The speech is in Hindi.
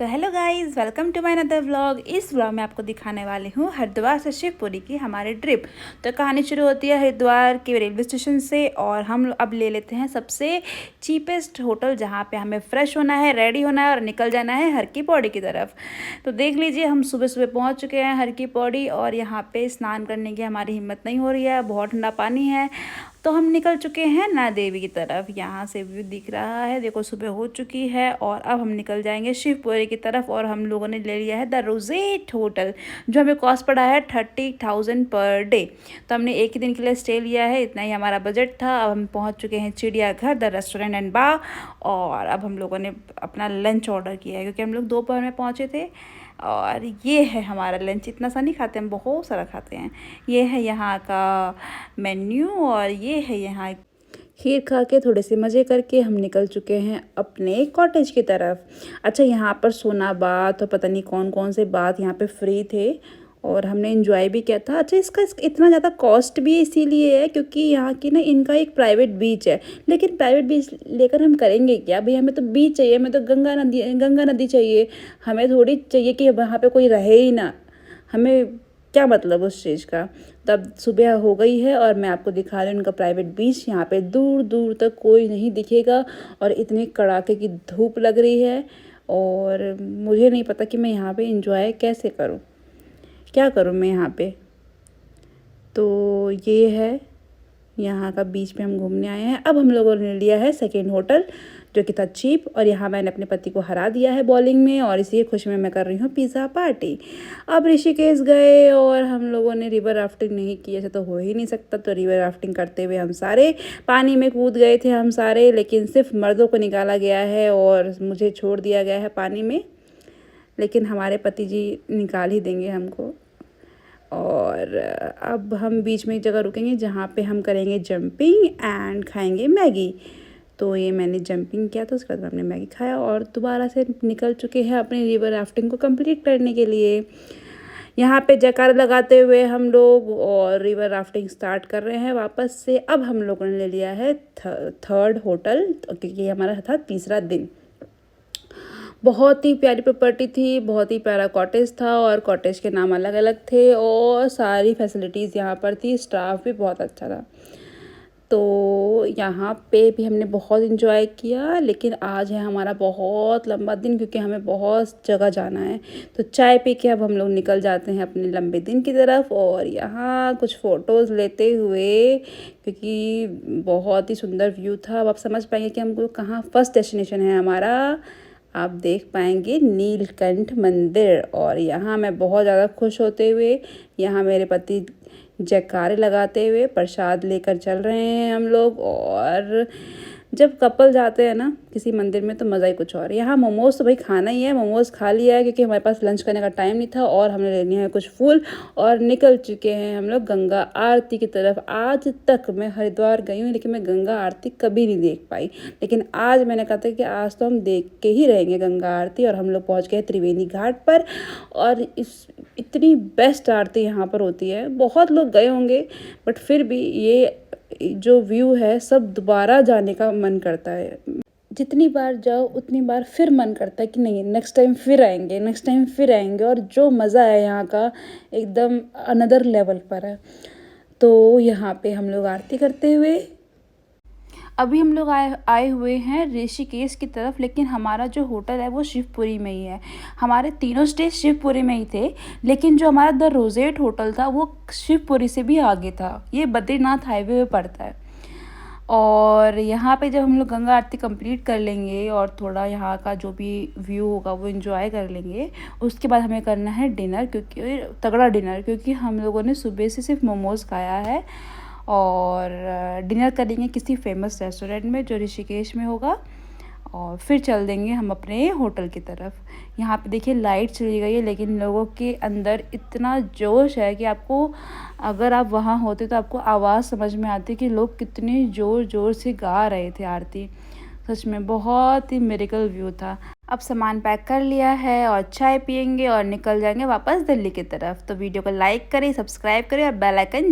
तो hello guys, welcome to my another vlog. इस व्लॉग में आपको दिखाने वाली हूँ हरिद्वार से शिवपुरी की हमारी ट्रिप। तो कहानी शुरू होती है हरिद्वार के रेलवे स्टेशन से और हम अब ले लेते हैं सबसे चीपेस्ट होटल जहाँ पे हमें फ्रेश होना है, रेडी होना है और निकल जाना है हर की पौड़ी की तरफ। तो देख लीजिए, हम सुबह सुबह पहुँच चुके हैं हर की पौड़ी और यहाँ पे स्नान करने की हमारी हिम्मत नहीं हो रही है, बहुत ठंडा पानी है। तो हम निकल चुके हैं नैना देवी की तरफ। यहाँ से व्यू दिख रहा है, देखो सुबह हो चुकी है और अब हम निकल जाएंगे शिवपुरी की तरफ। और हम लोगों ने ले लिया है द रोजेट होटल, जो हमें कॉस्ट पड़ा है 30,000 पर डे। तो हमने एक ही दिन के लिए स्टे लिया है, इतना ही हमारा बजट था। अब हम पहुँच चुके हैं चिड़ियाघर द रेस्टोरेंट एंड बार। और अब हम लोगों ने अपना लंच ऑर्डर किया है क्योंकि हम लोग दोपहर में पहुँचे थे। और ये है हमारा लंच, इतना सा नहीं खाते हम, बहुत सारा खाते हैं। ये है यहाँ का मेन्यू और ये है यहाँ। खीर खा के थोड़े से मज़े करके हम निकल चुके हैं अपने कॉटेज की तरफ। अच्छा, यहाँ पर सोना बाथ और पता नहीं कौन कौन से बाथ यहाँ पे फ्री थे और हमने एंजॉय भी किया था। अच्छा, इसका इतना ज़्यादा कॉस्ट भी इसीलिए है क्योंकि यहाँ की ना इनका एक प्राइवेट बीच है। लेकिन प्राइवेट बीच लेकर हम करेंगे क्या भाई? हमें तो बीच चाहिए, हमें तो गंगा नदी चाहिए। हमें थोड़ी चाहिए कि वहाँ पे कोई रहे ही ना, हमें क्या मतलब उस चीज़ का। तब सुबह हो गई है और मैं आपको दिखा रही हूँ उनका प्राइवेट बीच। यहाँ पे दूर दूर तक कोई नहीं दिखेगा और इतनी कड़ाके की धूप लग रही है और मुझे नहीं पता कि मैं यहाँ पे एंजॉय कैसे करूँ, क्या करूँ मैं यहाँ पे। तो ये है यहाँ का बीच पे हम घूमने आए हैं। अब हम लोगों ने लिया है सेकेंड होटल जो कि था चीप और यहाँ मैंने अपने पति को हरा दिया है बॉलिंग में और इसी खुशी में मैं कर रही हूँ पिज़्ज़ा पार्टी। अब ऋषिकेश गए और हम लोगों ने रिवर राफ्टिंग नहीं की, ऐसा तो हो ही नहीं सकता। तो रिवर राफ्टिंग करते हुए हम सारे पानी में कूद गए थे हम सारे, लेकिन सिर्फ मर्दों को निकाला गया है और मुझे छोड़ दिया गया है पानी में। लेकिन हमारे पति जी निकाल ही देंगे हमको। और अब हम बीच में एक जगह रुकेंगे जहाँ पे हम करेंगे जंपिंग एंड खाएंगे मैगी। तो ये मैंने जंपिंग किया था, उसके बाद हमने मैगी खाया और दोबारा से निकल चुके हैं अपनी रिवर राफ्टिंग को कंप्लीट करने के लिए। यहाँ पे जयकारा लगाते हुए हम लोग और रिवर राफ्टिंग स्टार्ट कर रहे हैं वापस से। अब हम लोगों ने ले लिया है थर्ड होटल क्योंकि हमारा था तीसरा दिन। बहुत ही प्यारी प्रॉपर्टी थी, बहुत ही प्यारा कॉटेज था और कॉटेज के नाम अलग अलग थे और सारी फैसिलिटीज़ यहाँ पर थी, स्टाफ भी बहुत अच्छा था। तो यहाँ पे भी हमने बहुत इन्जॉय किया। लेकिन आज है हमारा बहुत लंबा दिन क्योंकि हमें बहुत जगह जाना है। तो चाय पी के अब हम लोग निकल जाते हैं अपने लंबे दिन की तरफ और यहाँ कुछ फ़ोटोज़ लेते हुए, क्योंकि बहुत ही सुंदर व्यू था। अब आप समझ पाएंगे कि हमको कहाँ फर्स्ट डेस्टिनेशन है हमारा। आप देख पाएंगे नीलकंठ मंदिर और यहाँ मैं बहुत ज़्यादा खुश होते हुए, यहाँ मेरे पति जयकारे लगाते हुए प्रसाद लेकर चल रहे हैं हम लोग। और जब कपल जाते हैं ना किसी मंदिर में तो मज़ा ही कुछ और। यहाँ मोमोज़ तो भाई खाना ही है, मोमोज़ खा लिया है क्योंकि हमारे पास लंच करने का टाइम नहीं था और हमने ले लिया है कुछ फूल और निकल चुके हैं हम लोग गंगा आरती की तरफ। आज तक मैं हरिद्वार गई हूँ लेकिन मैं गंगा आरती कभी नहीं देख पाई, लेकिन आज मैंने कहा था कि आज तो हम देख के ही रहेंगे गंगा आरती। और हम लोग पहुँच गए त्रिवेणी घाट पर और इतनी बेस्ट आरती यहाँ पर होती है। बहुत लोग गए होंगे बट फिर भी ये जो व्यू है सब दोबारा जाने का मन करता है। जितनी बार जाओ उतनी बार फिर मन करता है कि नहीं, नेक्स्ट टाइम फिर आएंगे, नेक्स्ट टाइम फिर आएंगे। और जो मज़ा है यहाँ का एकदम अनदर लेवल पर है। तो यहाँ पे हम लोग आरती करते हुए अभी हम लोग आए हुए हैं ऋषिकेश की तरफ, लेकिन हमारा जो होटल है वो शिवपुरी में ही है। हमारे तीनों स्टे शिवपुरी में ही थे, लेकिन जो हमारा द रोजेट होटल था वो शिवपुरी से भी आगे था। ये बद्रीनाथ हाईवे पे पड़ता है। और यहाँ पे जब हम लोग गंगा आरती कंप्लीट कर लेंगे और थोड़ा यहाँ का जो भी व्यू होगा वो एंजॉय कर लेंगे, उसके बाद हमें करना है डिनर, क्योंकि तगड़ा डिनर, क्योंकि हम लोगों ने सुबह से सिर्फ मोमोज़ खाया है। और डिनर करेंगे किसी फेमस रेस्टोरेंट में जो ऋषिकेश में होगा और फिर चल देंगे हम अपने होटल की तरफ। यहाँ पे देखिए लाइट चली गई है लेकिन लोगों के अंदर इतना जोश है कि आपको, अगर आप वहाँ होते तो आपको आवाज़ समझ में आती कि लोग कितने ज़ोर ज़ोर से गा रहे थे आरती। सच में बहुत ही मिरेकल व्यू था। अब सामान पैक कर लिया है और चाय पियेंगे और निकल जाएंगे वापस दिल्ली की तरफ। तो वीडियो को लाइक करें, सब्सक्राइब करें और बेल आइकन